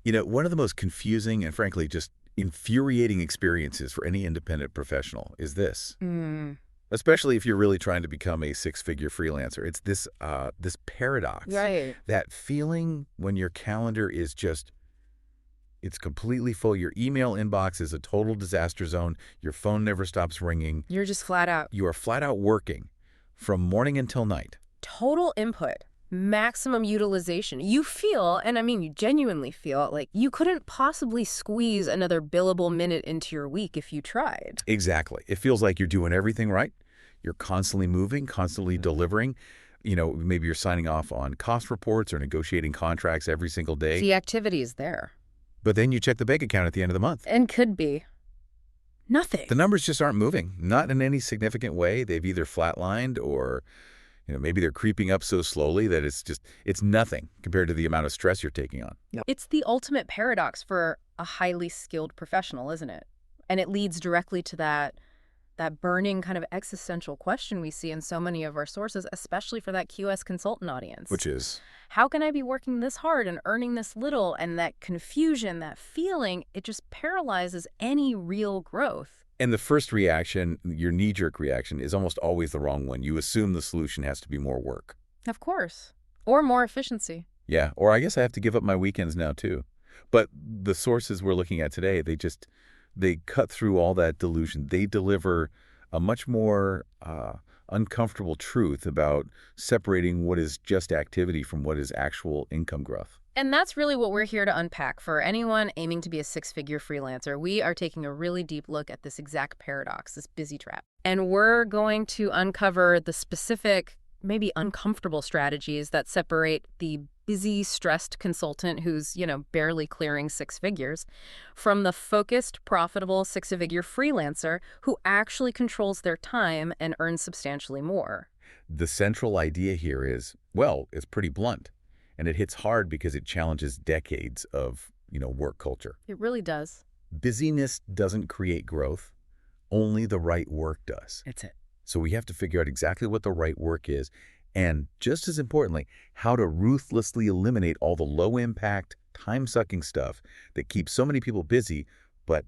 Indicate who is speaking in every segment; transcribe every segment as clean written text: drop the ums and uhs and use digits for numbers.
Speaker 1: One of the most confusing and frankly just infuriating experiences for any independent professional is this.
Speaker 2: Mm,
Speaker 1: Especially if you're really trying to become a six-figure freelancer. It's this paradox,
Speaker 2: right.
Speaker 1: that feeling when your calendar is just it's completely full. Your email inbox is a total disaster zone. Your phone never stops ringing.
Speaker 2: You're just flat out.
Speaker 1: You are flat out working from morning until night.
Speaker 2: Total input, maximum utilization. You feel, and I mean you genuinely feel, like you couldn't possibly squeeze another billable minute into your week if you tried.
Speaker 1: Exactly. It feels like you're doing everything right. You're constantly moving, constantly delivering. Maybe you're signing off on cost reports or negotiating contracts every single day.
Speaker 2: The activity is there.
Speaker 1: But then you check the bank account at the end of the month.
Speaker 2: And could be nothing.
Speaker 1: The numbers just aren't moving, not in any significant way. They've either flatlined or, maybe they're creeping up so slowly that it's nothing compared to the amount of stress you're taking on.
Speaker 2: Yep. It's the ultimate paradox for a highly skilled professional, isn't it? And it leads directly to that burning kind of existential question we see in so many of our sources, especially for that QS consultant audience.
Speaker 1: Which is?
Speaker 2: How can I be working this hard and earning this little? And that confusion, that feeling, it just paralyzes any real growth.
Speaker 1: And the first reaction, your knee-jerk reaction, is almost always the wrong one. You assume the solution has to be more work.
Speaker 2: Of course. Or more efficiency.
Speaker 1: Yeah, or I guess I have to give up my weekends now, too. But the sources we're looking at today, they cut through all that delusion. They deliver a much more uncomfortable truth about separating what is just activity from what is actual income growth.
Speaker 2: And that's really what we're here to unpack. For anyone aiming to be a six-figure freelancer, we are taking a really deep look at this exact paradox, this busy trap. And we're going to uncover the specific, maybe uncomfortable strategies that separate the busy, stressed consultant who's, barely clearing six figures from the focused, profitable six-figure freelancer who actually controls their time and earns substantially more.
Speaker 1: The central idea here is, well, it's pretty blunt, and it hits hard because it challenges decades of, work culture.
Speaker 2: It really does.
Speaker 1: Busyness doesn't create growth. Only the right work does.
Speaker 2: It's it.
Speaker 1: So we have to figure out exactly what the right work is, and just as importantly, how to ruthlessly eliminate all the low-impact, time-sucking stuff that keeps so many people busy, but,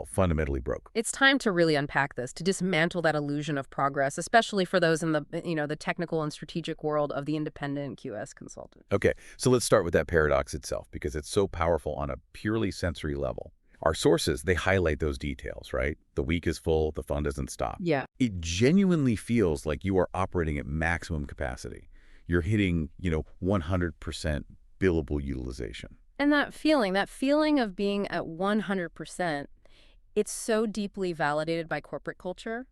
Speaker 1: fundamentally broke.
Speaker 2: It's time to really unpack this, to dismantle that illusion of progress, especially for those in the technical and strategic world of the independent QS consultant.
Speaker 1: Okay, so let's start with that paradox itself, because it's so powerful on a purely sensory level. Our sources, they highlight those details, right? The week is full, the fun doesn't stop.
Speaker 2: Yeah.
Speaker 1: It genuinely feels like you are operating at maximum capacity. You're hitting, 100% billable utilization.
Speaker 2: And that feeling of being at 100%, it's so deeply validated by corporate culture.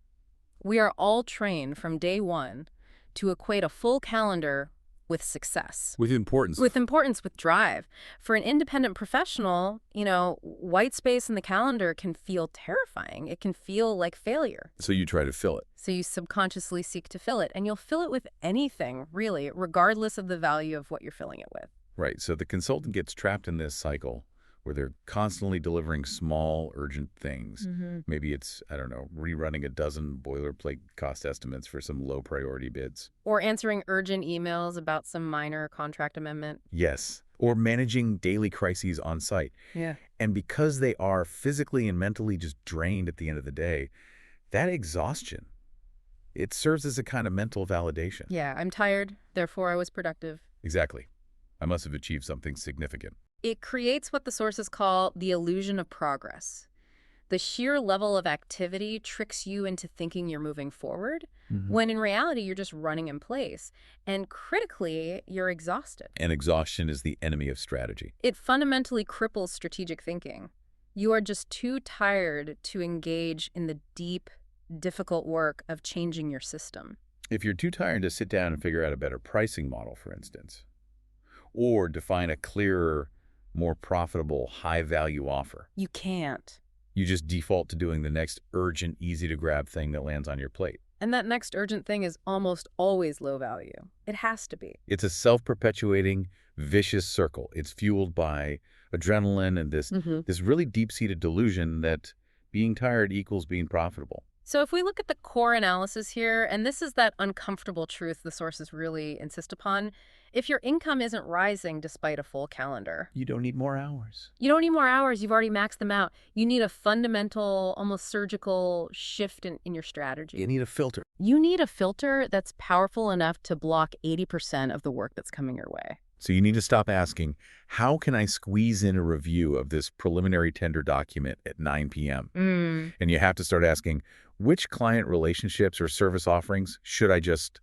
Speaker 2: We are all trained from day one to equate a full calendar with success.
Speaker 1: With importance.
Speaker 2: With drive. For an independent professional, white space in the calendar can feel terrifying. It can feel like failure.
Speaker 1: So you try to fill it.
Speaker 2: So you subconsciously seek to fill it. And you'll fill it with anything, really, regardless of the value of what you're filling it with.
Speaker 1: Right. So the consultant gets trapped in this cycle where they're constantly delivering small, urgent things. Maybe it's, rerunning a dozen boilerplate cost estimates for some low-priority bids.
Speaker 2: Or answering urgent emails about some minor contract amendment.
Speaker 1: Yes. Or managing daily crises on site.
Speaker 2: Yeah.
Speaker 1: And because they are physically and mentally just drained at the end of the day, that exhaustion, it serves as a kind of mental validation.
Speaker 2: Yeah, I'm tired, therefore I was productive.
Speaker 1: Exactly. I must have achieved something significant.
Speaker 2: It creates what the sources call the illusion of progress. The sheer level of activity tricks you into thinking you're moving forward, when in reality you're just running in place. And critically, you're exhausted.
Speaker 1: And exhaustion is the enemy of strategy.
Speaker 2: It fundamentally cripples strategic thinking. You are just too tired to engage in the deep, difficult work of changing your system.
Speaker 1: If you're too tired to sit down and figure out a better pricing model, for instance, or define a clearer, more profitable, high-value offer.
Speaker 2: You can't.
Speaker 1: You just default to doing the next urgent, easy-to-grab thing that lands on your plate.
Speaker 2: And that next urgent thing is almost always low value. It has to be.
Speaker 1: It's a self-perpetuating, vicious circle. It's fueled by adrenaline and this really deep-seated delusion that being tired equals being profitable.
Speaker 2: So if we look at the core analysis here, and this is that uncomfortable truth the sources really insist upon, If your income isn't rising despite a full calendar,
Speaker 1: You don't need more hours.
Speaker 2: you don't need more hours. You've already maxed them out. You need a fundamental, almost surgical shift in your
Speaker 1: You
Speaker 2: strategy.
Speaker 1: need a filter.
Speaker 2: You need a filter that's powerful enough to block 80% of the work that's coming your way.
Speaker 1: So you need to stop asking, how can I squeeze in a review of this preliminary tender document at 9 p.m.? And you have to start asking, which client relationships or service offerings should I just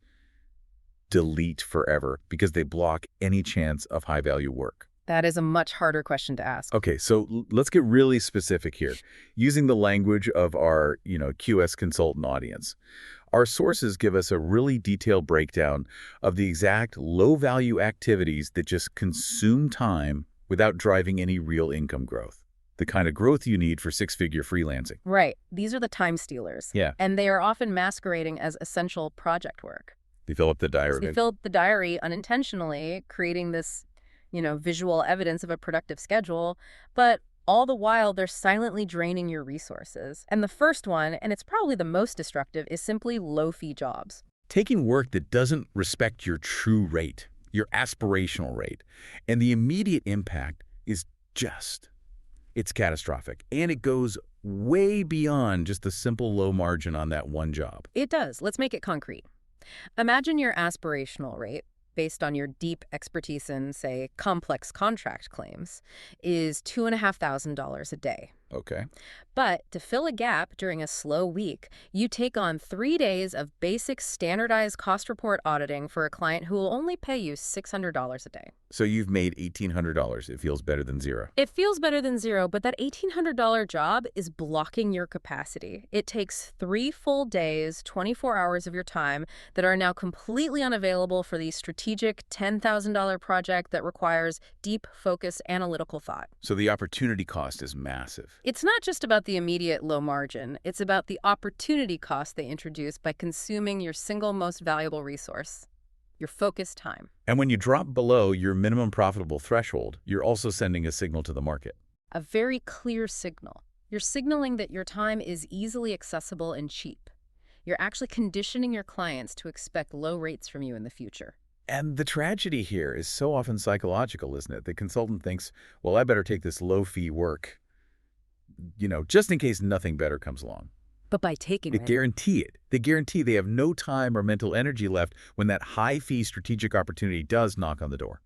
Speaker 1: delete forever because they block any chance of high-value work?
Speaker 2: That is a much harder question to ask.
Speaker 1: Okay, so let's get really specific here. Using the language of our, QS consultant audience, our sources give us a really detailed breakdown of the exact low-value activities that just consume time without driving any real income growth. The kind of growth you need for six-figure freelancing.
Speaker 2: Right. These are the time stealers.
Speaker 1: Yeah.
Speaker 2: And they are often masquerading as essential project work.
Speaker 1: They fill up the
Speaker 2: So
Speaker 1: diary.
Speaker 2: they fill the diary unintentionally, creating this, visual evidence of a productive schedule, but all the while they're silently draining your resources. And the first one, and it's probably the most destructive, is simply low-fee jobs.
Speaker 1: Taking work that doesn't respect your true rate, your aspirational rate, and the immediate impact is it's catastrophic. And it goes way beyond just the simple low margin on that one job.
Speaker 2: It does. Let's make it concrete. Imagine your aspirational rate, based on your deep expertise in, say, complex contract claims, is $2,500 a day.
Speaker 1: Okay.
Speaker 2: But to fill a gap during a slow week, you take on 3 days of basic standardized cost report auditing for a client who will only pay you $600 a day.
Speaker 1: So you've made $1,800. It feels better than zero.
Speaker 2: It feels better than zero, but that $1,800 job is blocking your capacity. It takes 3 full days, 24 hours of your time that are now completely unavailable for the strategic $10,000 project that requires deep, focused, analytical thought.
Speaker 1: So the opportunity cost is massive.
Speaker 2: It's not just about the immediate low margin. It's about the opportunity cost they introduce by consuming your single most valuable resource, your focused time.
Speaker 1: And when you drop below your minimum profitable threshold, you're also sending a signal to the market.
Speaker 2: A very clear signal. You're signaling that your time is easily accessible and cheap. You're actually conditioning your clients to expect low rates from you in the future.
Speaker 1: And the tragedy here is so often psychological, isn't it? The consultant thinks, well, I better take this low-fee work, just in case nothing better comes along.
Speaker 2: But by taking
Speaker 1: They
Speaker 2: it,
Speaker 1: guarantee it. They guarantee they have no time or mental energy left when that high-fee strategic opportunity does knock on the door.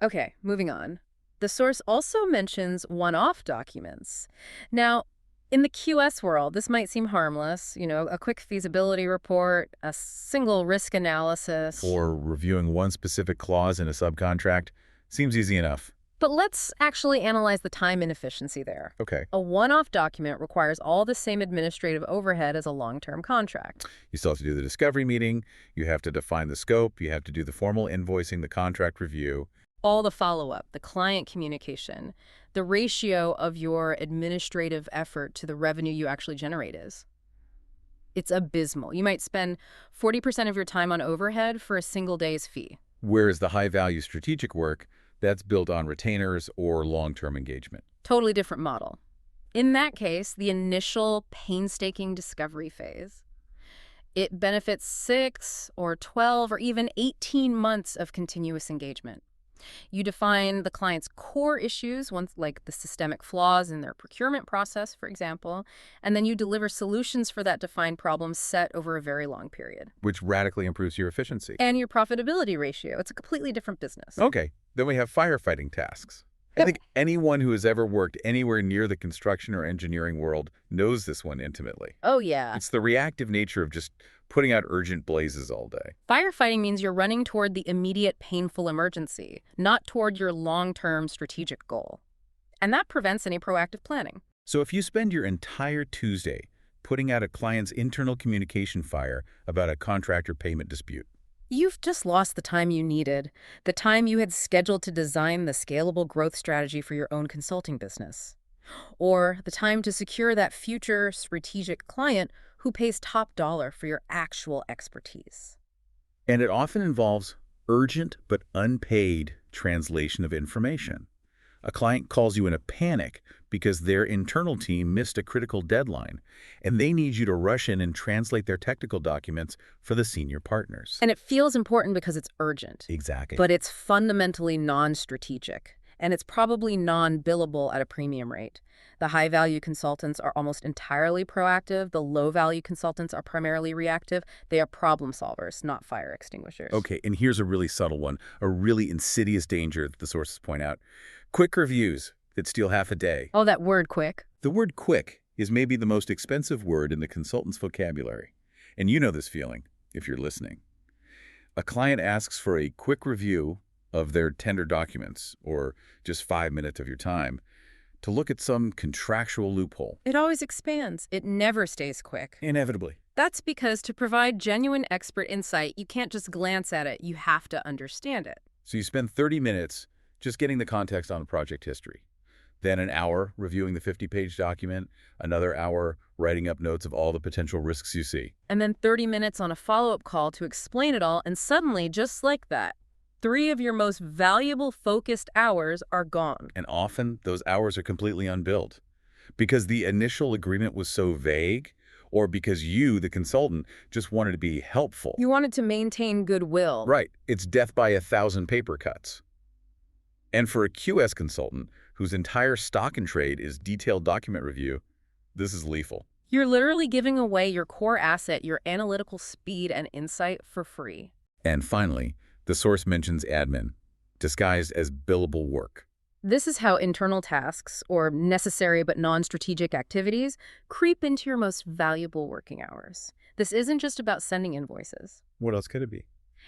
Speaker 2: Okay, moving on. The source also mentions one-off documents. Now, in the QS world, this might seem harmless, a quick feasibility report, a single risk analysis.
Speaker 1: Or reviewing one specific clause in a subcontract seems easy enough.
Speaker 2: But let's actually analyze the time inefficiency there.
Speaker 1: Okay.
Speaker 2: A one-off document requires all the same administrative overhead as a long-term contract.
Speaker 1: You still have to do the discovery meeting, you have to define the scope, you have to do the formal invoicing, the contract review.
Speaker 2: All the follow-up, the client communication, the ratio of your administrative effort to the revenue you actually generate is. It's abysmal. You might spend 40% of your time on overhead for a single day's fee.
Speaker 1: Whereas the high-value strategic work, that's built on retainers or long-term engagement.
Speaker 2: Totally different model. In that case, the initial painstaking discovery phase, it benefits 6 or 12 or even 18 months of continuous engagement. You define the client's core issues, ones like the systemic flaws in their procurement process, for example, and then you deliver solutions for that defined problem set over a very long period.
Speaker 1: Which radically improves your efficiency.
Speaker 2: And your profitability ratio. It's a completely different business.
Speaker 1: Okay, then we have firefighting tasks. I think anyone who has ever worked anywhere near the construction or engineering world knows this one intimately.
Speaker 2: Oh, yeah.
Speaker 1: It's the reactive nature of just putting out urgent blazes all day.
Speaker 2: Firefighting means you're running toward the immediate painful emergency, not toward your long-term strategic goal. And that prevents any proactive planning.
Speaker 1: So if you spend your entire Tuesday putting out a client's internal communication fire about a contractor payment dispute,
Speaker 2: You've just lost the time you needed, the time you had scheduled to design the scalable growth strategy for your own consulting business, or the time to secure that future strategic client who pays top dollar for your actual expertise.
Speaker 1: and it often involves urgent but unpaid translation of information. A client calls you in a panic because their internal team missed a critical deadline, and they need you to rush in and translate their technical documents for the senior partners.
Speaker 2: And it feels important because it's urgent,
Speaker 1: Exactly.
Speaker 2: but it's fundamentally non-strategic, and it's probably non-billable at a premium rate. The high-value consultants are almost entirely proactive. The low-value consultants are primarily reactive. They are problem solvers, not fire extinguishers.
Speaker 1: Okay, and here's a really subtle one, a really insidious danger that the sources point out. Quick reviews that steal half a day.
Speaker 2: Oh, that word quick.
Speaker 1: The word quick is maybe the most expensive word in the consultant's vocabulary. And you know this feeling, if you're listening. A client asks for a quick review of their tender documents, or just 5 minutes of your time, to look at some contractual loophole.
Speaker 2: It always expands. It never stays quick.
Speaker 1: Inevitably.
Speaker 2: That's because to provide genuine expert insight, you can't just glance at it. You have to understand it.
Speaker 1: So you spend 30 minutes just getting the context on the project history. Then an hour reviewing the 50-page document, another hour writing up notes of all the potential risks you see.
Speaker 2: And then 30 minutes on a follow-up call to explain it all, and suddenly, just like that, 3 of your most valuable focused hours are gone.
Speaker 1: And often those hours are completely unbilled because the initial agreement was so vague, or because you, the consultant, just wanted to be helpful.
Speaker 2: You wanted to maintain goodwill.
Speaker 1: Right. It's death by 1,000 paper cuts. And for a QS consultant whose entire stock and trade is detailed document review, this is lethal.
Speaker 2: You're literally giving away your core asset, your analytical speed and insight, for free.
Speaker 1: And finally, the source mentions admin, disguised as billable work.
Speaker 2: This is how internal tasks, or necessary but non-strategic activities, creep into your most valuable working hours. This isn't just about sending invoices.
Speaker 1: What else could it be?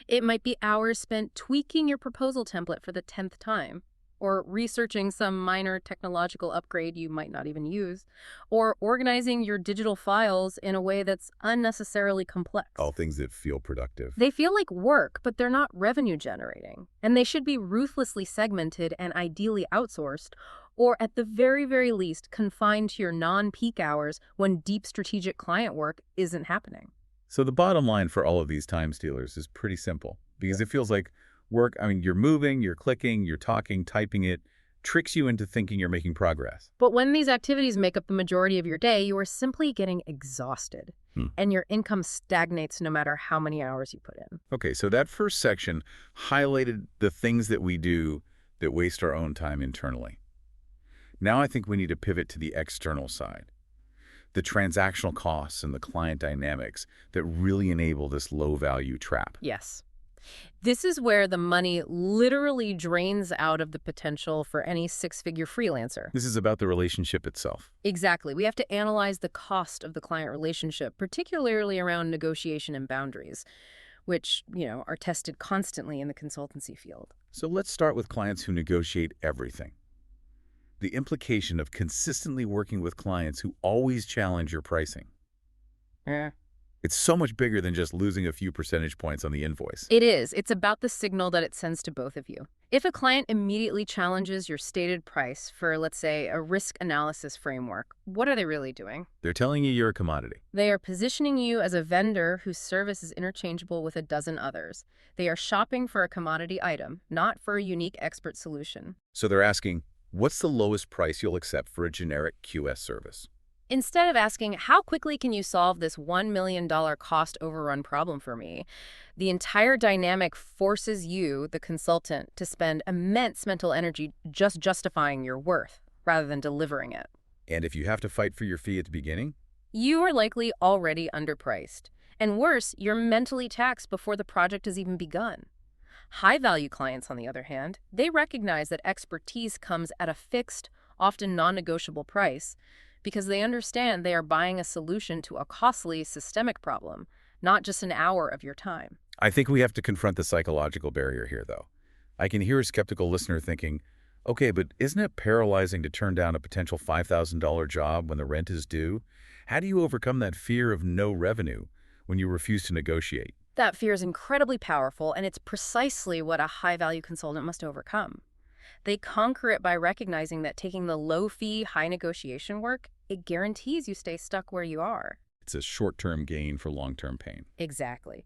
Speaker 2: It might be hours spent tweaking your proposal template for the 10th time, or researching some minor technological upgrade you might not even use, or organizing your digital files in a way that's unnecessarily complex.
Speaker 1: All things that feel productive.
Speaker 2: They feel like work, but they're not revenue generating, and they should be ruthlessly segmented and ideally outsourced, or at the very, very least confined to your non-peak hours when deep strategic client work isn't happening.
Speaker 1: So the bottom line for all of these time stealers is pretty simple, because it feels like work, you're moving, you're clicking, you're talking, typing it, tricks you into thinking you're making progress.
Speaker 2: But when these activities make up the majority of your day, you are simply getting exhausted, and your income stagnates no matter how many hours you put in.
Speaker 1: Okay, so that first section highlighted the things that we do that waste our own time internally. Now I think we need to pivot to the external side. The transactional costs and the client dynamics that really enable this low-value trap.
Speaker 2: Yes. This is where the money literally drains out of the potential for any six-figure freelancer.
Speaker 1: This is about the relationship itself.
Speaker 2: Exactly. We have to analyze the cost of the client relationship, particularly around negotiation and boundaries, which, are tested constantly in the consultancy field.
Speaker 1: So let's start with clients who negotiate everything. The implication of consistently working with clients who always challenge your pricing. It's so much bigger than just losing a few percentage points on the invoice.
Speaker 2: It is. It's about the signal that it sends to both of you. If a client immediately challenges your stated price for, let's say, a risk analysis framework, what are they really doing?
Speaker 1: They're telling you you're a commodity.
Speaker 2: They are positioning you as a vendor whose service is interchangeable with a dozen others. They are shopping for a commodity item, not for a unique expert solution.
Speaker 1: So they're asking, what's the lowest price you'll accept for a generic QS service?
Speaker 2: Instead of asking, how quickly can you solve this $1 million cost overrun problem for me, the entire dynamic forces you, the consultant, to spend immense mental energy just justifying your worth rather than delivering it.
Speaker 1: And if you have to fight for your fee at the beginning?
Speaker 2: You are likely already underpriced. And worse, you're mentally taxed before the project has even begun. High-value clients, on the other hand, they recognize that expertise comes at a fixed, often non-negotiable price, because they understand they are buying a solution to a costly systemic problem, not just an hour of your time.
Speaker 1: I think we have to confront the psychological barrier here, though. I can hear a skeptical listener thinking, okay, but isn't it paralyzing to turn down a potential $5,000 job when the rent is due? How do you overcome that fear of no revenue when you refuse to negotiate?
Speaker 2: That fear is incredibly powerful, and it's precisely what a high-value consultant must overcome. They conquer it by recognizing that taking the low-fee, high-negotiation work, it guarantees you stay stuck where you are.
Speaker 1: It's a short-term gain for long-term pain.
Speaker 2: Exactly.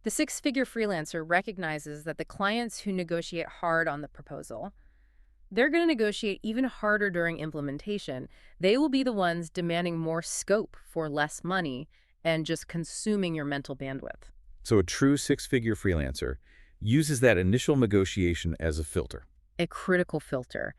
Speaker 2: The six-figure freelancer recognizes that the clients who negotiate hard on the proposal, They're going to negotiate even harder during implementation. They will be the ones demanding more scope for less money and just consuming your mental bandwidth.
Speaker 1: So a true six-figure freelancer uses that initial negotiation as a filter.
Speaker 2: A critical filter.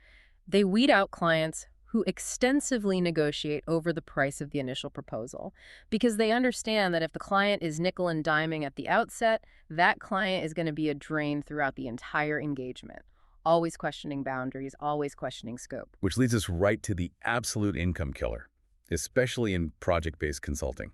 Speaker 2: They weed out clients who extensively negotiate over the price of the initial proposal because they understand that if the client is nickel and diming at the outset, that client is going to be a drain throughout the entire engagement. Always questioning boundaries, always questioning scope.
Speaker 1: Which leads us right to the absolute income killer, especially in project-based consulting.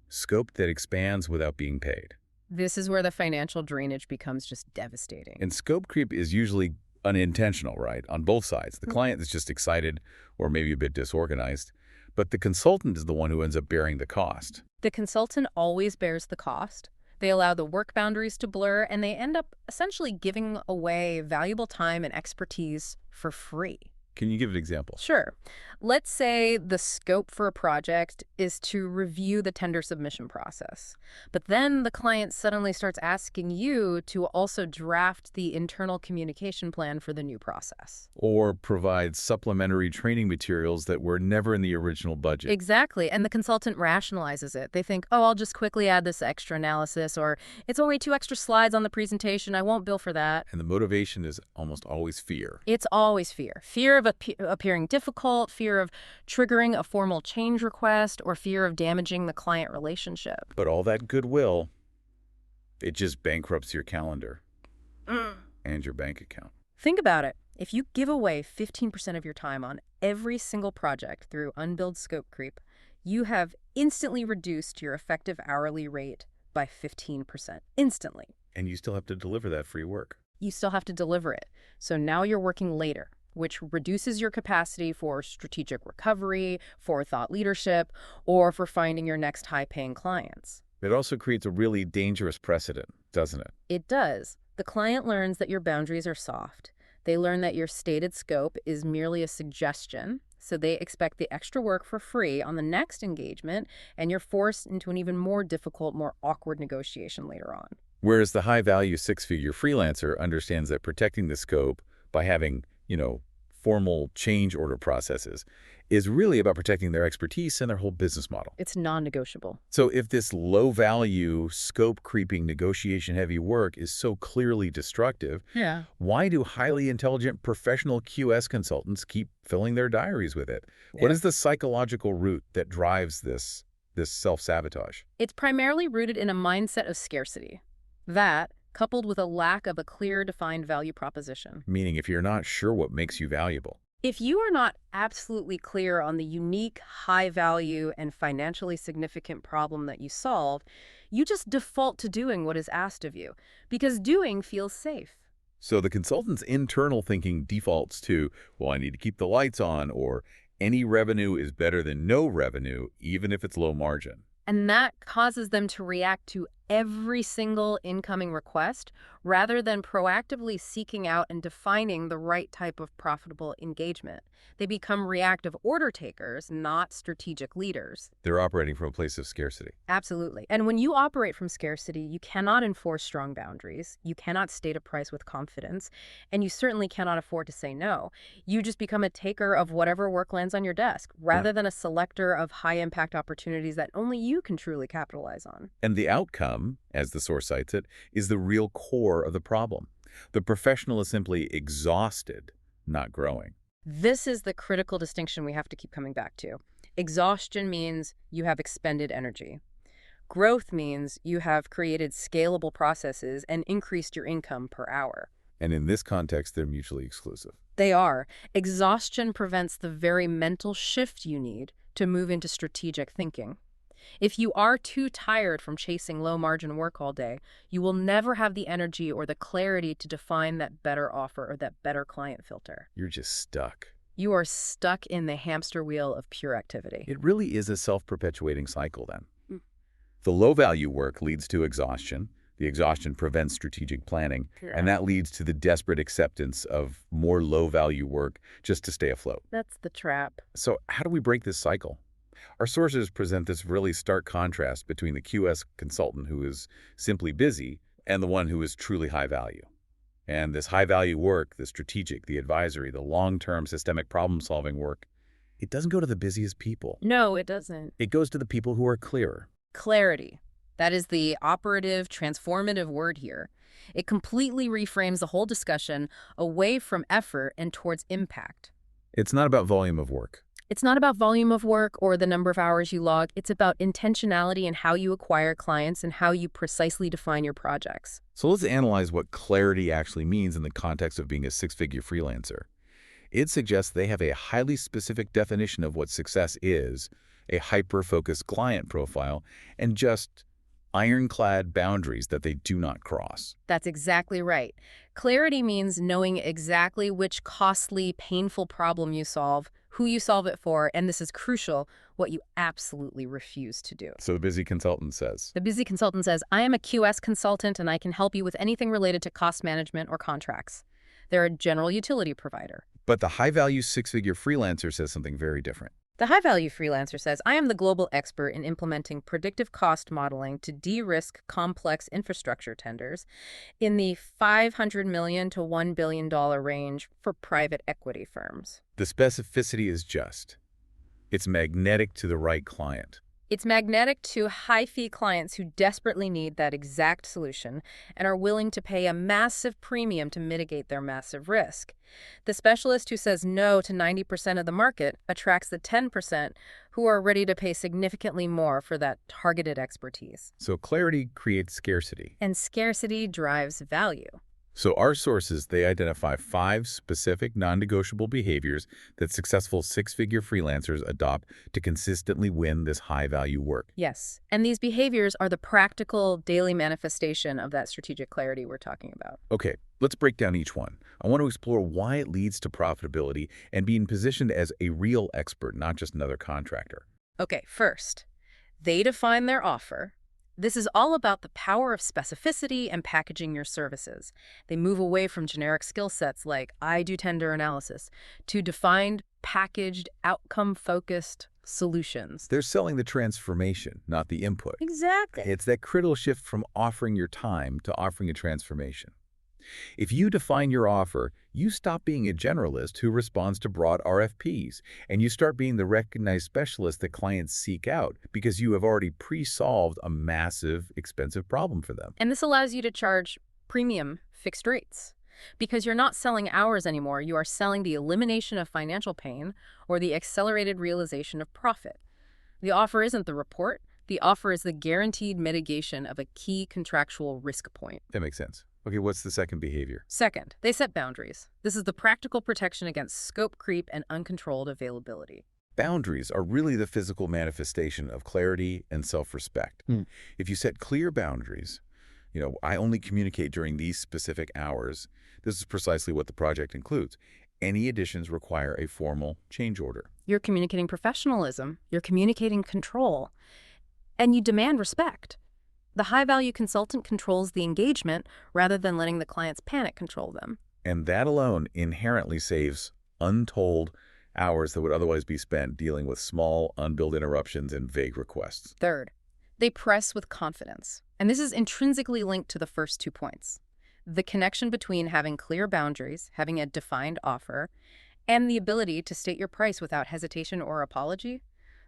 Speaker 1: Scope that expands without being paid.
Speaker 2: This is where the financial drainage becomes just devastating.
Speaker 1: And scope creep is usually unintentional, right? On both sides. The client is just excited or maybe a bit disorganized, but the consultant is the one who ends up bearing the cost.
Speaker 2: The consultant always bears the cost. They allow the work boundaries to blur, and they end up essentially giving away valuable time and expertise for free.
Speaker 1: Can you give an example?
Speaker 2: Sure. Let's say the scope for a project is to review the tender submission process. But then the client suddenly starts asking you to also draft the internal communication plan for the new process.
Speaker 1: Or provide supplementary training materials that were never in the original budget.
Speaker 2: Exactly. And the consultant rationalizes it. They think, oh, I'll just quickly add this extra analysis, or it's only 2 extra slides on the presentation. I won't bill for that.
Speaker 1: And the motivation is almost always fear.
Speaker 2: It's always fear. Fear of appearing difficult, fear of triggering a formal change request, or fear of damaging the client relationship.
Speaker 1: But all that goodwill, it just bankrupts your calendar and your bank account.
Speaker 2: Think about it. If you give away 15% of your time on every single project through unbilled scope creep, you have instantly reduced your effective hourly rate by 15%. Instantly.
Speaker 1: And you still have to deliver that free work.
Speaker 2: You still have to deliver it. So now you're working later, which reduces your capacity for strategic recovery, for thought leadership, or for finding your next high-paying clients.
Speaker 1: It also creates a really dangerous precedent, doesn't it?
Speaker 2: It does. The client learns that your boundaries are soft. They learn that your stated scope is merely a suggestion, so they expect the extra work for free on the next engagement, and you're forced into an even more difficult, more awkward negotiation later on.
Speaker 1: Whereas the high-value six-figure freelancer understands that protecting the scope by having, formal change order processes is really about protecting their expertise and their whole business model.
Speaker 2: It's non-negotiable.
Speaker 1: So if this low-value, scope-creeping, negotiation-heavy work is so clearly destructive, why do highly intelligent professional QS consultants keep filling their diaries with it? What is the psychological root that drives this self-sabotage?
Speaker 2: It's primarily rooted in a mindset of scarcity. That, coupled with a lack of a clear, defined value proposition.
Speaker 1: Meaning if you're not sure what makes you valuable.
Speaker 2: If you are not absolutely clear on the unique, high-value, and financially significant problem that you solve, you just default to doing what is asked of you, because doing feels safe.
Speaker 1: So the consultant's internal thinking defaults to, well, I need to keep the lights on, or any revenue is better than no revenue, even if it's low margin.
Speaker 2: And that causes them to react to every single incoming request rather than proactively seeking out and defining the right type of profitable engagement. They become reactive order takers, not strategic leaders.
Speaker 1: They're operating from a place of scarcity.
Speaker 2: Absolutely. And when you operate from scarcity, you cannot enforce strong boundaries. You cannot state a price with confidence. And you certainly cannot afford to say no. You just become a taker of whatever work lands on your desk rather than a selector of high-impact opportunities that only you can truly capitalize on.
Speaker 1: And the outcome, as the source cites it, is the real core of the problem. The professional is simply exhausted, not growing.
Speaker 2: This is the critical distinction we have to keep coming back to. Exhaustion means you have expended energy. Growth means you have created scalable processes and increased your income per hour.
Speaker 1: And in this context, they're mutually exclusive.
Speaker 2: They are. Exhaustion prevents the very mental shift you need to move into strategic thinking. If you are too tired from chasing low-margin work all day, you will never have the energy or the clarity to define that better offer or that better client filter.
Speaker 1: You're just stuck.
Speaker 2: You are stuck in the hamster wheel of pure activity.
Speaker 1: It really is a self-perpetuating cycle then. The low-value work leads to exhaustion. The exhaustion prevents strategic planning, and that leads to the desperate acceptance of more low-value work just to stay afloat.
Speaker 2: That's the trap.
Speaker 1: So how do we break this cycle? Our sources present this really stark contrast between the QS consultant who is simply busy and the one who is truly high value. And this high-value work, the strategic, the advisory, the long-term systemic problem-solving work, it doesn't go to the busiest people.
Speaker 2: No, it doesn't.
Speaker 1: It goes to the people who are clearer.
Speaker 2: Clarity. That is the operative, transformative word here. It completely reframes the whole discussion away from effort and towards impact.
Speaker 1: It's not about volume of work.
Speaker 2: It's not about volume of work or the number of hours you log. It's about intentionality and how you acquire clients and how you precisely define your projects.
Speaker 1: So let's analyze what clarity actually means in the context of being a six-figure freelancer. It suggests they have a highly specific definition of what success is, a hyper-focused client profile, and just ironclad boundaries that they do not cross.
Speaker 2: That's exactly right. Clarity means knowing exactly which costly, painful problem you solve, who you solve it for, and this is crucial, what you absolutely refuse to do.
Speaker 1: So the busy consultant says.
Speaker 2: The busy consultant says, I am a QS consultant and I can help you with anything related to cost management or contracts. They're a general utility provider.
Speaker 1: But the high-value six-figure freelancer says something very different.
Speaker 2: The high-value freelancer says, I am the global expert in implementing predictive cost modeling to de-risk complex infrastructure tenders in the $500 million to $1 billion range for private equity firms.
Speaker 1: The specificity is just. It's magnetic to the right client.
Speaker 2: It's magnetic to high-fee clients who desperately need that exact solution and are willing to pay a massive premium to mitigate their massive risk. The specialist who says no to 90% of the market attracts the 10% who are ready to pay significantly more for that targeted expertise.
Speaker 1: So clarity creates scarcity.
Speaker 2: And scarcity drives value.
Speaker 1: So our sources, they identify 5 specific non-negotiable behaviors that successful six-figure freelancers adopt to consistently win this high-value work.
Speaker 2: Yes, and these behaviors are the practical daily manifestation of that strategic clarity we're talking about.
Speaker 1: Okay, let's break down each one. I want to explore why it leads to profitability and being positioned as a real expert, not just another contractor.
Speaker 2: Okay, first, they define their offer. This is all about the power of specificity and packaging your services. They move away from generic skill sets like I do tender analysis to defined, packaged, outcome-focused solutions.
Speaker 1: They're selling the transformation, not the input.
Speaker 2: Exactly.
Speaker 1: It's that critical shift from offering your time to offering a transformation. If you define your offer, you stop being a generalist who responds to broad RFPs, and you start being the recognized specialist that clients seek out because you have already pre-solved a massive, expensive problem for them.
Speaker 2: And this allows you to charge premium fixed rates. Because you're not selling hours anymore, you are selling the elimination of financial pain or the accelerated realization of profit. The offer isn't the report. The offer is the guaranteed mitigation of a key contractual risk point.
Speaker 1: That makes sense. Okay, what's the second behavior?
Speaker 2: Second, they set boundaries. This is the practical protection against scope creep and uncontrolled availability.
Speaker 1: Boundaries are really the physical manifestation of clarity and self-respect. If you set clear boundaries, I only communicate during these specific hours, this is precisely what the project includes. Any additions require a formal change order.
Speaker 2: You're communicating professionalism, you're communicating control, and you demand respect. The high-value consultant controls the engagement rather than letting the client's panic control them.
Speaker 1: And that alone inherently saves untold hours that would otherwise be spent dealing with small, unbilled interruptions and vague requests.
Speaker 2: Third, they press with confidence. And this is intrinsically linked to the first 2 points. The connection between having clear boundaries, having a defined offer, and the ability to state your price without hesitation or apology.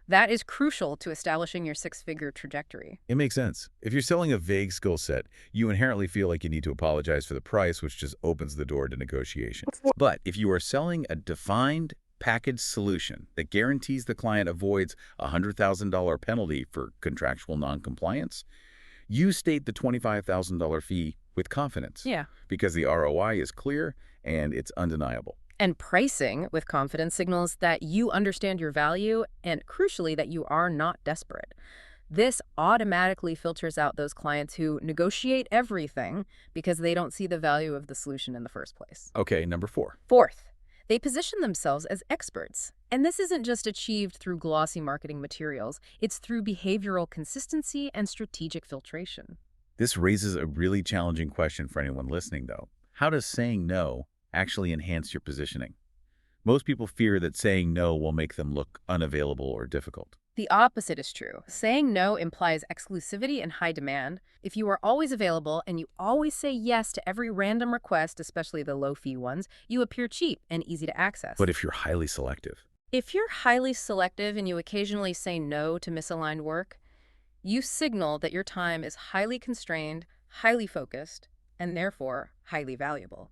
Speaker 2: That is crucial to establishing your six-figure trajectory.
Speaker 1: It makes sense. If you're selling a vague skill set, you inherently feel like you need to apologize for the price, which just opens the door to negotiation. But if you are selling a defined, packaged solution that guarantees the client avoids a $100,000 penalty for contractual noncompliance, you state the $25,000 fee with confidence.
Speaker 2: Yeah.
Speaker 1: Because the ROI is clear and it's undeniable.
Speaker 2: And pricing with confidence signals that you understand your value and, crucially, that you are not desperate. This automatically filters out those clients who negotiate everything because they don't see the value of the solution in the first place.
Speaker 1: Okay, number 4.
Speaker 2: Fourth, they position themselves as experts. And this isn't just achieved through glossy marketing materials. It's through behavioral consistency and strategic filtration.
Speaker 1: This raises a really challenging question for anyone listening, though. How does saying no actually enhance your positioning? Most people fear that saying no will make them look unavailable or difficult.
Speaker 2: The opposite is true. Saying no implies exclusivity and high demand. If you are always available and you always say yes to every random request, especially the low-fee ones, you appear cheap and easy to
Speaker 1: But
Speaker 2: access.
Speaker 1: if you're highly selective,
Speaker 2: If you're highly selective and you occasionally say no to misaligned work, you signal that your time is highly constrained, highly focused, and therefore highly valuable.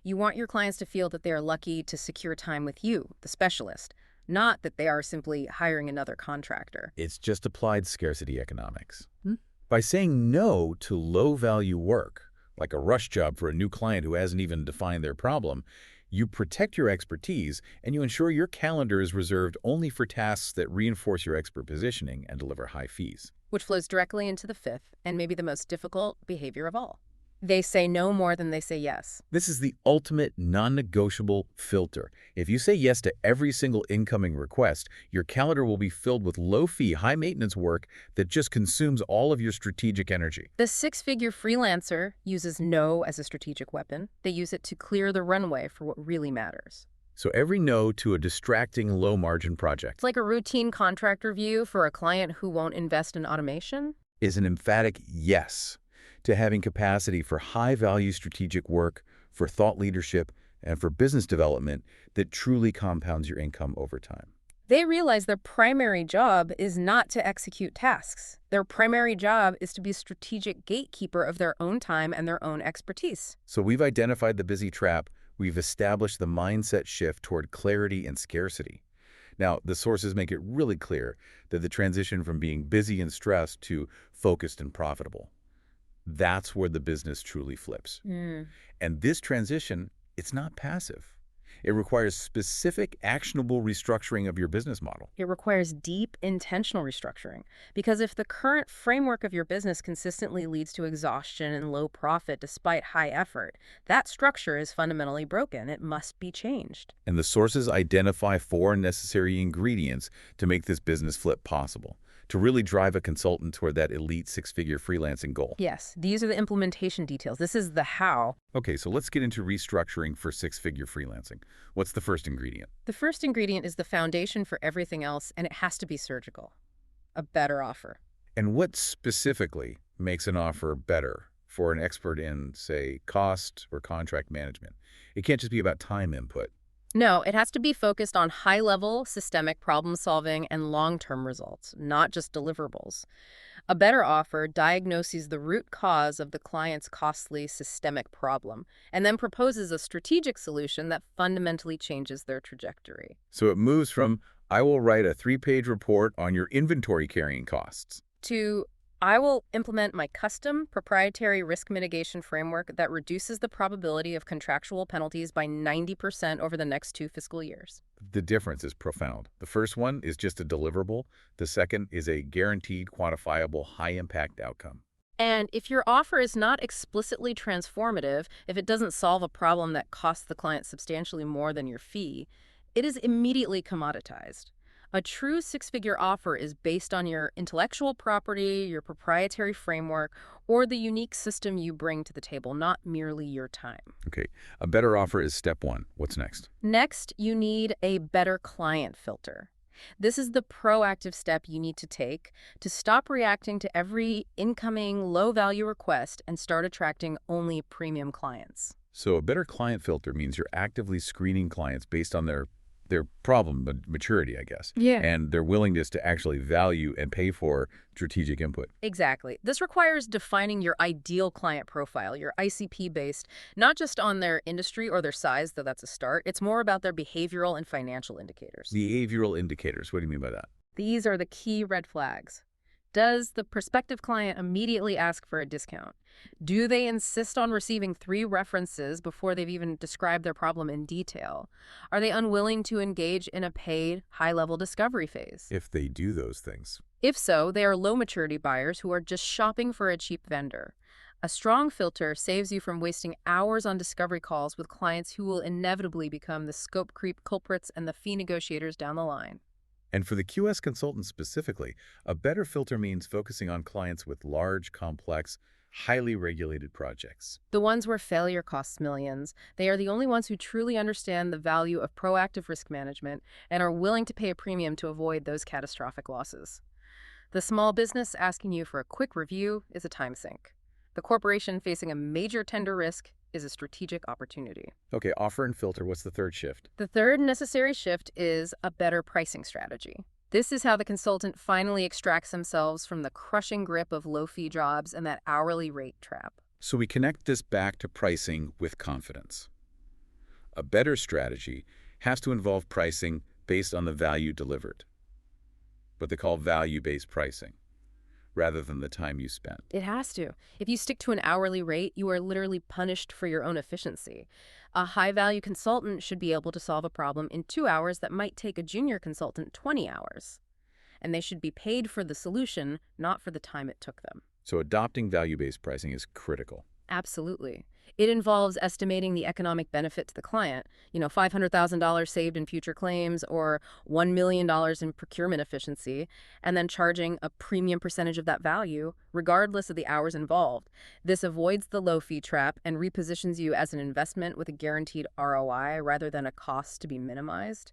Speaker 2: You want your clients to feel that they are lucky to secure time with you, the specialist, not that they are simply hiring another contractor.
Speaker 1: it's just applied scarcity economics.
Speaker 2: Hmm?
Speaker 1: By saying no to low-value work, like a rush job for a new client who hasn't even defined their problem, you protect your expertise and you ensure your calendar is reserved only for tasks that reinforce your expert positioning and deliver high fees.
Speaker 2: Which flows directly into the fifth and maybe the most difficult behavior of all. They say no more than they say yes.
Speaker 1: This is the ultimate non-negotiable filter. If you say yes to every single incoming request, your calendar will be filled with low-fee, high-maintenance work that just consumes all of your strategic energy.
Speaker 2: The six-figure freelancer uses no as a strategic weapon. They use it to clear the runway for what really matters.
Speaker 1: So every no to a distracting low-margin
Speaker 2: It's
Speaker 1: project
Speaker 2: like a routine contract review for a client who won't invest in automation.
Speaker 1: is an emphatic yes to having capacity for high-value strategic work, for thought leadership, and for business development that truly compounds your income over time.
Speaker 2: They realize their primary job is not to execute tasks. Their primary job is to be a strategic gatekeeper of their own time and their own expertise.
Speaker 1: So we've identified the busy trap. We've established the mindset shift toward clarity and scarcity. Now, the sources make it really clear that the transition from being busy and stressed to focused and profitable, that's where the business truly flips. And this transition, it's not passive. It requires specific, actionable restructuring of your business model.
Speaker 2: It requires deep, intentional restructuring. Because if the current framework of your business consistently leads to exhaustion and low profit despite high effort, that structure is fundamentally broken. It must be changed.
Speaker 1: And the sources identify four necessary ingredients to make this business flip possible, to really drive a consultant toward that elite six-figure freelancing goal.
Speaker 2: Yes, these are the implementation details. This is the how.
Speaker 1: Okay, so let's get into restructuring for six-figure freelancing. What's the first ingredient?
Speaker 2: The first ingredient is the foundation for everything else, and it has to be surgical. A better offer.
Speaker 1: And what specifically makes an offer better for an expert in, say, cost or contract management? It can't just be about time input.
Speaker 2: No, it has to be focused on high-level, systemic problem-solving and long-term results, not just deliverables. A better offer diagnoses the root cause of the client's costly systemic problem and then proposes a strategic solution that fundamentally changes their trajectory.
Speaker 1: So it moves from, I will write a 3-page report on your inventory carrying costs,
Speaker 2: To, I will implement my custom proprietary risk mitigation framework that reduces the probability of contractual penalties by 90% over the next 2 fiscal years.
Speaker 1: the difference is profound. The first one is just a deliverable. The second is a guaranteed, quantifiable, high-impact outcome.
Speaker 2: And if your offer is not explicitly transformative, if it doesn't solve a problem that costs the client substantially more than your fee, it is immediately commoditized. A true six-figure offer is based on your intellectual property, your proprietary framework, or the unique system you bring to the table, not merely your time.
Speaker 1: Okay, a better offer is step one. What's next?
Speaker 2: Next, you need a better client filter. This is the proactive step you need to take to stop reacting to every incoming low-value request and start attracting only premium clients.
Speaker 1: So a better client filter means you're actively screening clients based on their problem maturity, I guess,
Speaker 2: Yeah.
Speaker 1: and their willingness to actually value and pay for strategic input.
Speaker 2: Exactly. This requires defining your ideal client profile, your ICP based, not just on their industry or their size, though that's a start. It's more about their behavioral and financial indicators.
Speaker 1: Behavioral indicators, what do you mean by that?
Speaker 2: These are the key red flags. Does the prospective client immediately ask for a discount? Do they insist on receiving 3 references before they've even described their problem in detail? Are they unwilling to engage in a paid, high-level discovery phase?
Speaker 1: If they do those things.
Speaker 2: If so, they are low-maturity buyers who are just shopping for a cheap vendor. A strong filter saves you from wasting hours on discovery calls with clients who will inevitably become the scope creep culprits and the fee negotiators down the line.
Speaker 1: And for the QS consultant specifically, a better filter means focusing on clients with large, complex, highly regulated projects.
Speaker 2: The ones where failure costs millions, they are the only ones who truly understand the value of proactive risk management and are willing to pay a premium to avoid those catastrophic losses. The small business asking you for a quick review is a time sink. The corporation facing a major tender risk is a strategic opportunity.
Speaker 1: Okay, offer and filter. What's the third shift?
Speaker 2: The third necessary shift is a better pricing strategy. This is how the consultant finally extracts themselves from the crushing grip of low-fee jobs and that hourly rate trap.
Speaker 1: So we connect this back to pricing with confidence. A better strategy has to involve pricing based on the value delivered, what they call value-based pricing, rather than the time you spent.
Speaker 2: It has to. If you stick to an hourly rate, you are literally punished for your own efficiency. A high-value consultant should be able to solve a problem in 2 hours that might take a junior consultant 20 hours. And they should be paid for the solution, not for the time it took them.
Speaker 1: So adopting value-based pricing is critical.
Speaker 2: Absolutely. It involves estimating the economic benefit to the client, $500,000 saved in future claims or $1 million in procurement efficiency, and then charging a premium percentage of that value, regardless of the hours involved. This avoids the low-fee trap and repositions you as an investment with a guaranteed ROI rather than a cost to be minimized.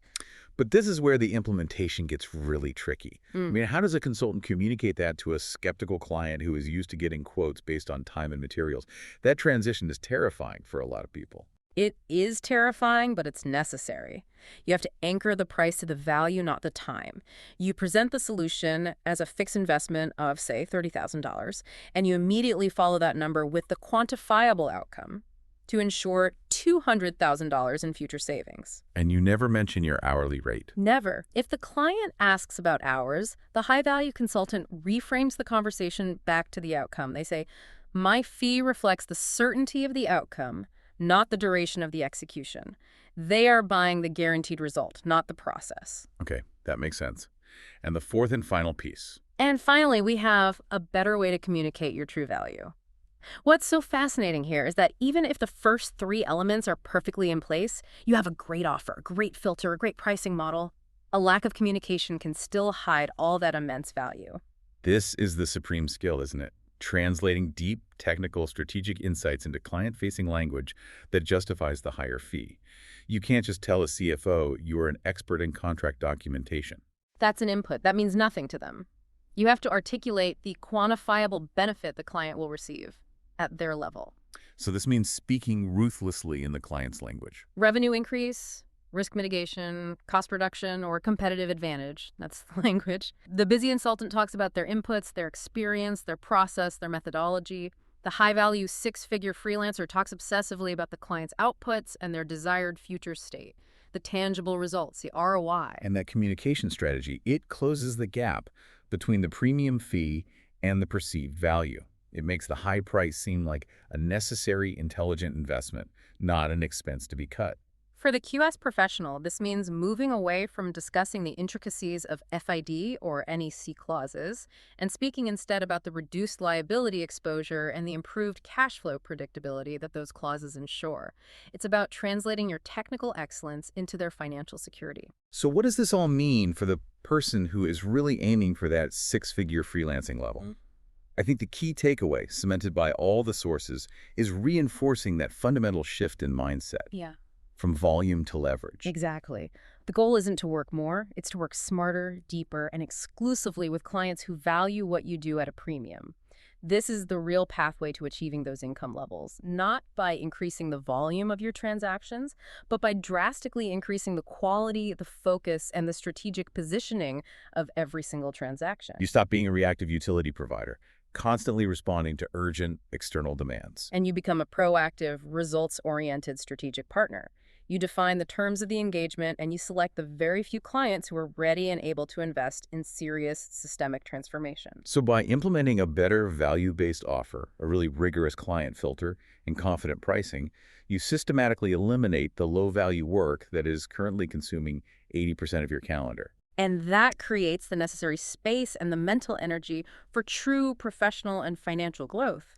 Speaker 1: But this is where the implementation gets really tricky. I mean, how does a consultant communicate that to a skeptical client who is used to getting quotes based on time and materials? That transition is terrifying for a lot of people.
Speaker 2: It is terrifying, but it's necessary. You have to anchor the price to the value, not the time. You present the solution as a fixed investment of, say, $30,000, and you immediately follow that number with the quantifiable outcome to ensure $200,000 in future savings.
Speaker 1: And you never mention your hourly rate.
Speaker 2: Never. If the client asks about hours, the high-value consultant reframes the conversation back to the outcome. They say, my fee reflects the certainty of the outcome, not the duration of the execution. They are buying the guaranteed result, not the process.
Speaker 1: Okay, that makes sense. And the fourth and final piece.
Speaker 2: And finally, we have a better way to communicate your true value. What's so fascinating here is that even if the first 3 elements are perfectly in place, you have a great offer, a great filter, a great pricing model, a lack of communication can still hide all that immense value.
Speaker 1: This is the supreme skill, isn't it? Translating deep, technical, strategic insights into client-facing language that justifies the higher fee. You can't just tell a CFO you are an expert in contract documentation.
Speaker 2: That's an input. That means nothing to them. You have to articulate the quantifiable benefit the client will receive at their level.
Speaker 1: So this means speaking ruthlessly in the client's language.
Speaker 2: Revenue increase, risk mitigation, cost reduction, or competitive advantage. That's the language. The busy consultant talks about their inputs, their experience, their process, their methodology. The high-value 6-figure freelancer talks obsessively about the client's outputs and their desired future state, the tangible results, the ROI.
Speaker 1: And that communication strategy, it closes the gap between the premium fee and the perceived value. It makes the high price seem like a necessary, intelligent investment, not an expense to be cut.
Speaker 2: For the QS professional, this means moving away from discussing the intricacies of FID or NEC clauses and speaking instead about the reduced liability exposure and the improved cash flow predictability that those clauses ensure. It's about translating your technical excellence into their financial security.
Speaker 1: So what does this all mean for the person who is really aiming for that 6-figure freelancing level? I think the key takeaway, cemented by all the sources, is reinforcing that fundamental shift in mindset.
Speaker 2: Yeah.
Speaker 1: From volume to leverage.
Speaker 2: Exactly. The goal isn't to work more, it's to work smarter, deeper, and exclusively with clients who value what you do at a premium. This is the real pathway to achieving those income levels, not by increasing the volume of your transactions, but by drastically increasing the quality, the focus, and the strategic positioning of every single transaction.
Speaker 1: You stop being a reactive utility provider, constantly responding to urgent external demands.
Speaker 2: And you become a proactive, results-oriented strategic partner. You define the terms of the engagement, and you select the very few clients who are ready and able to invest in serious systemic transformation.
Speaker 1: So by implementing a better value-based offer, a really rigorous client filter, and confident pricing, you systematically eliminate the low-value work that is currently consuming 80% of your calendar.
Speaker 2: And that creates the necessary space and the mental energy for true professional and financial growth.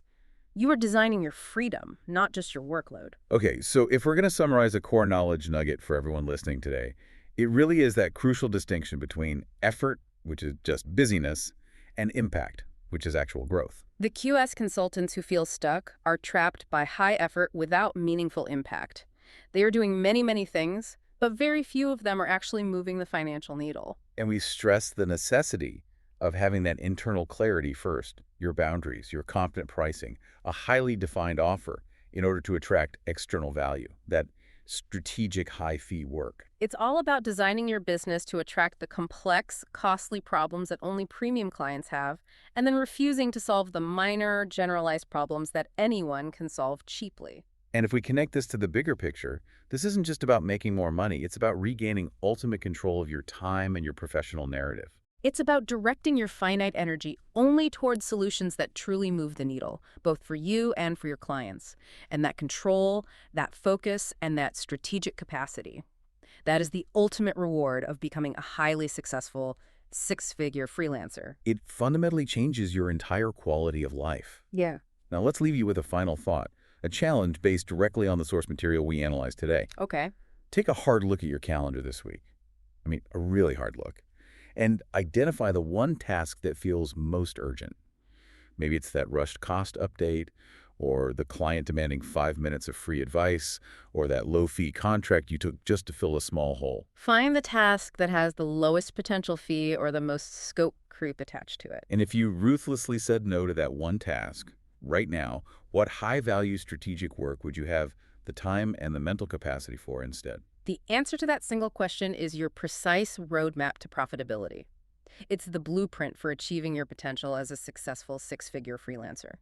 Speaker 2: You are designing your freedom, not just your workload.
Speaker 1: Okay, so if we're going to summarize a core knowledge nugget for everyone listening today, it really is that crucial distinction between effort, which is just busyness, and impact, which is actual growth.
Speaker 2: The QS consultants who feel stuck are trapped by high effort without meaningful impact. They are doing many, many things, but very few of them are actually moving the financial needle.
Speaker 1: And we stress the necessity of having that internal clarity first, your boundaries, your competent pricing, a highly defined offer in order to attract external value, that strategic high-fee work.
Speaker 2: It's all about designing your business to attract the complex, costly problems that only premium clients have, and then refusing to solve the minor, generalized problems that anyone can solve cheaply.
Speaker 1: And if we connect this to the bigger picture, this isn't just about making more money, it's about regaining ultimate control of your time and your professional narrative.
Speaker 2: It's about directing your finite energy only towards solutions that truly move the needle, both for you and for your clients. And that control, that focus, and that strategic capacity, that is the ultimate reward of becoming a highly successful six-figure freelancer.
Speaker 1: It fundamentally changes your entire quality of life.
Speaker 2: Yeah.
Speaker 1: Now let's leave you with a final thought, a challenge based directly on the source material we analyzed today.
Speaker 2: Okay.
Speaker 1: Take a hard look at your calendar this week. I mean, a really hard look. And identify the one task that feels most urgent. Maybe it's that rushed cost update, or the client demanding 5 minutes of free advice, or that low-fee contract you took just to fill a small hole.
Speaker 2: Find the task that has the lowest potential fee or the most scope creep attached to it.
Speaker 1: And if you ruthlessly said no to that one task, right now, what high-value strategic work would you have the time and the mental capacity for instead?
Speaker 2: The answer to that single question is your precise roadmap to profitability. It's the blueprint for achieving your potential as a successful six-figure freelancer.